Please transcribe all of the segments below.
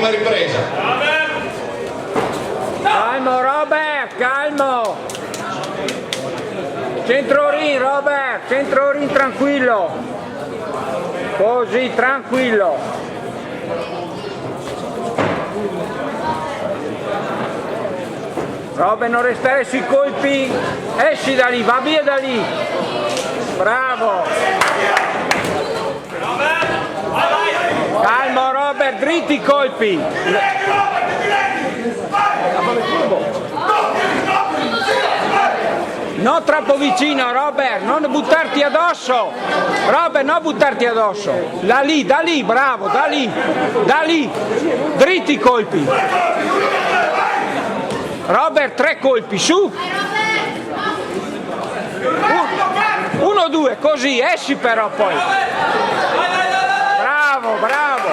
prima ripresa. Calmo Robert, calmo. Centro ring Robert, centro ring tranquillo. Così, tranquillo. Robert, non restare sui colpi. Esci da lì, va via da lì. Bravo. Calmo Robert, dritti i colpi. Non troppo vicino Robert, non buttarti addosso. Robert, non buttarti addosso. Da lì, bravo, da lì. Dritti i colpi. Robert, 3 colpi, su. 1, 2, così, esci però poi. Bravo.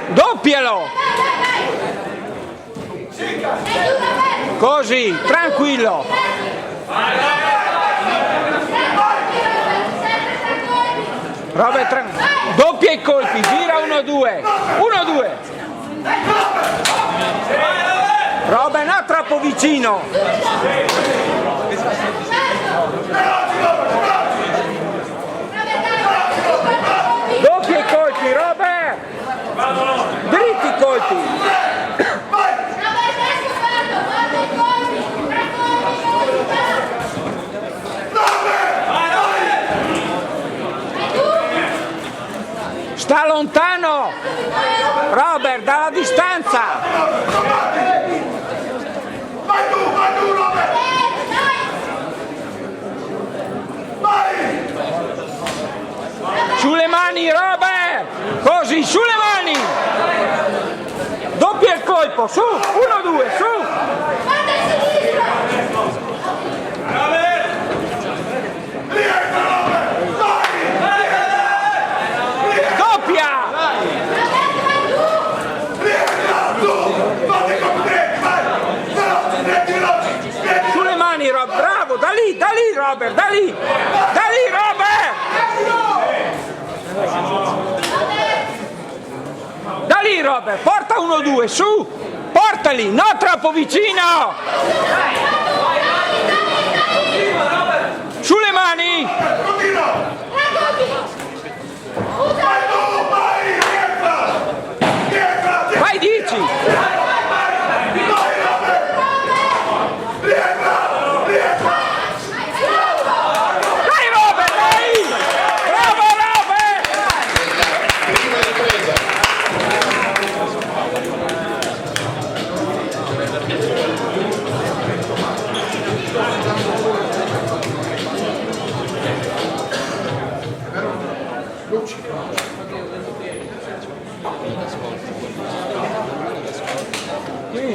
Doppialo. Così, tranquillo. Robert, doppia i colpi, gira 1, 2. Robert, no troppo vicino. Doppia i colpi, Robert. Dritti i colpi. Sta lontano, Robert, dalla distanza. Vai tu, Robert! Sulle mani, Robert! Così, sulle mani! Doppia il colpo, su! 1, 2, su! Bravo, da lì Robert, da lì Robert! Da lì Robert, porta 1, 2, su! Portali, non troppo vicino! Sulle mani! Vai 10!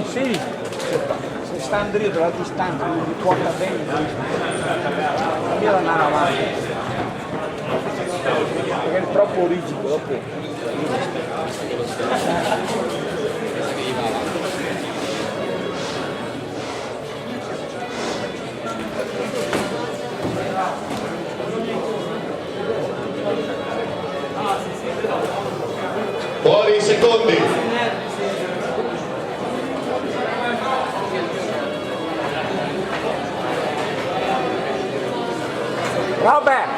Sì, se sta Andrea dalla distanza, non mi porta bene, devo andare avanti, perché è troppo rigido dopo. Fuori i secondi. Robert!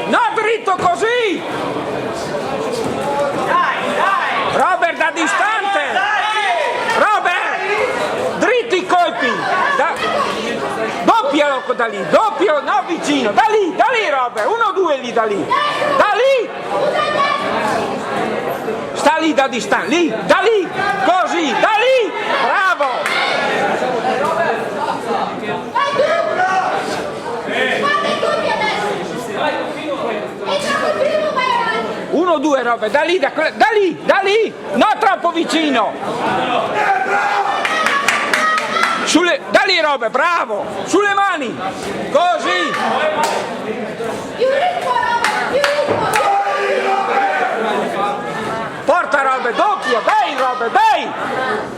No, dritto così! Robert, da distante! Robert! Dritti i colpi! Doppialo da lì, doppio, no vicino, da lì Robert! 1, 2 lì, da lì! Sta lì da distante, da lì! Così, da lì! Bravo! 1, 2 Robert, da lì, non troppo vicino. Da lì Robert, bravo, sulle mani, così. Porta Robert, doppia, dai Robert, dai.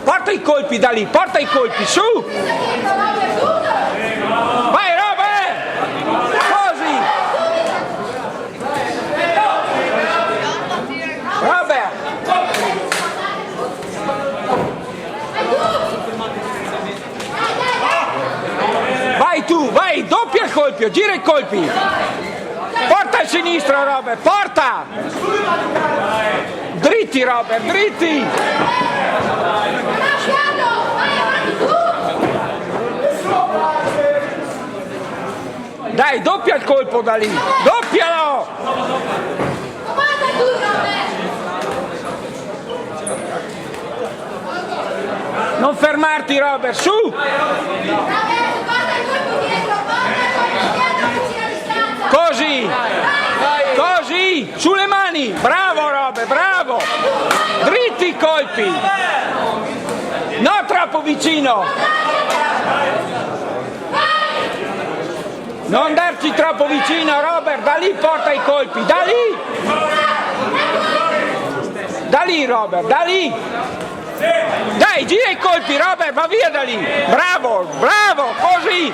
Porta i colpi da lì, porta i colpi, su. Vai Robert, così. colpi, gira i colpi. Porta il sinistro Robert, porta! Dritti Robert, dritti! Dai, doppia il colpo da lì, doppialo! Non fermarti Robert, su! Così, così, sulle mani, bravo Robert, bravo! Dritti i colpi! No, troppo vicino! Non darci troppo vicino Robert, da lì porta i colpi, da lì! Da lì Robert, da lì! Dai, gira i colpi Robert, va via da lì! Bravo, bravo, così!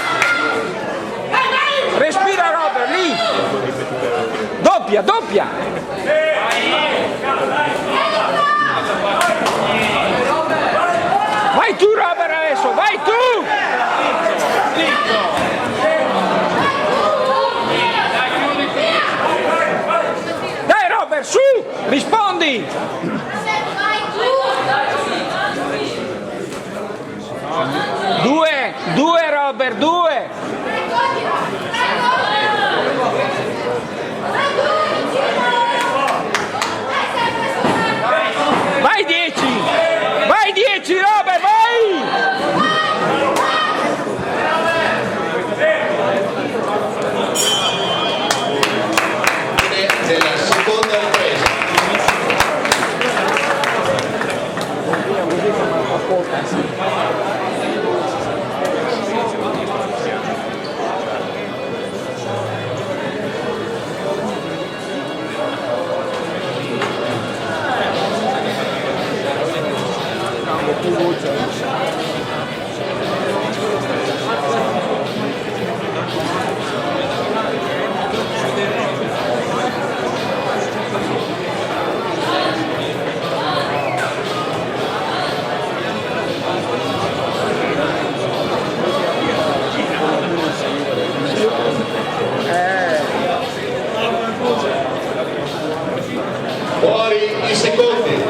Respira Robert, lì! Doppia, doppia! Vai tu Robert adesso, vai tu! Dai Robert, su! Rispondi! Due Robert, due! Vai 10! Vai 10 Robert, vai! Della seconda ripresa. Fuori i secondi.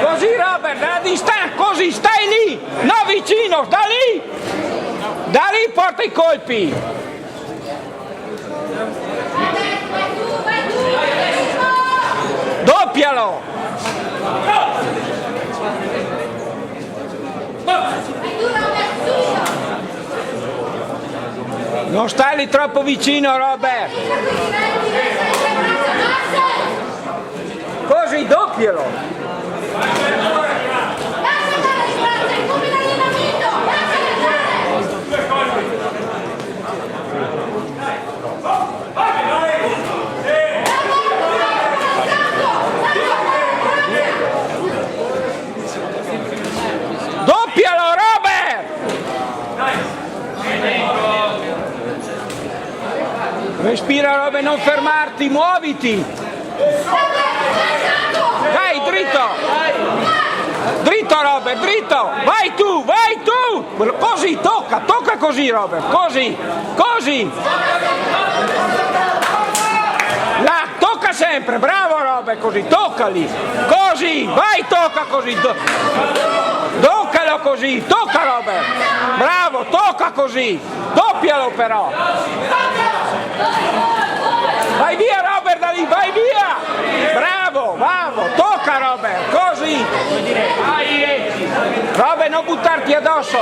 Così Robert, dalla distanza, così, stai lì! No, vicino, da lì! Da lì porta i colpi! Doppialo! Non stai lì troppo vicino Robert! Così, doppialo! Doppialo Robert! Respira Robert, non fermarti, muoviti! Dai, dritto! Dritto Robert, dritto! Vai tu, vai tu! Così, tocca, tocca così Robert, così, così! Là, tocca sempre, bravo Robert, così, tocca lì! Così, vai, tocca così! Toccalo così, tocca Robert! Bravo, tocca così! Doppialo però! Vai via Robert da lì, vai via! Bravo, bravo, tocca Robert, così! Robert, non buttarti addosso!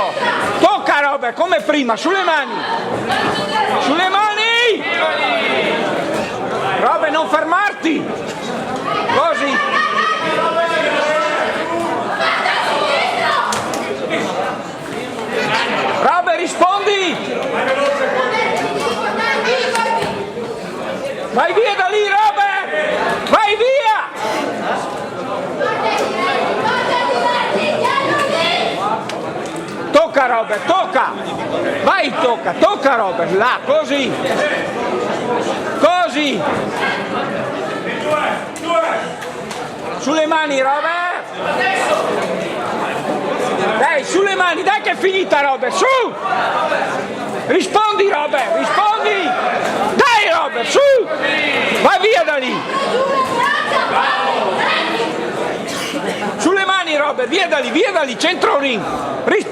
Tocca Robert, come prima, sulle mani! Sulle mani! Robert, non fermarti! Così! Robert, rispondi! Vai via da lì, Robert! Vai via! Robert, tocca! Vai, tocca Robert, là, così! Così! Sulle mani Robert! Dai, sulle mani, dai che è finita Robert, su! Rispondi Robert, rispondi! Dai Robert, su! Vai via da lì! Sulle mani Robert, via da lì, centro ring!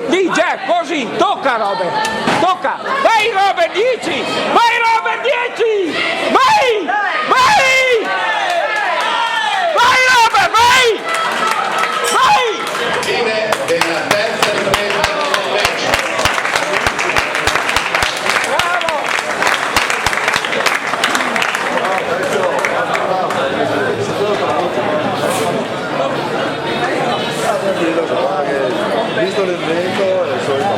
Lì Jack, così, tocca Robert! Tocca! Vai Robert, 10! Vai Robert, 10! Vai! Vai! Vai Robert, vai! Vai! Fine della terza ripresa del match. Bravo! Visto l'evento è il solito.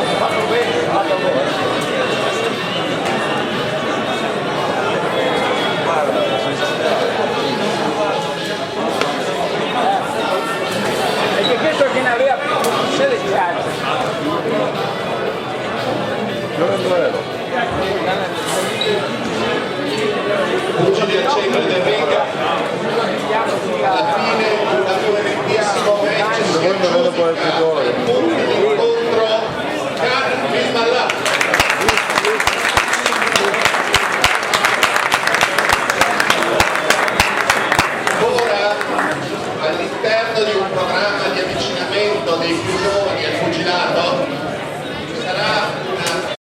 E che questo che ne aveva selezionato. Non è vero. Pugili al centro del ring. Alla fine un violentissimo match Secondo me può essere gol. punti d'incontro Khan Bismillah. Ora all'interno di un programma di avvicinamento dei più giovani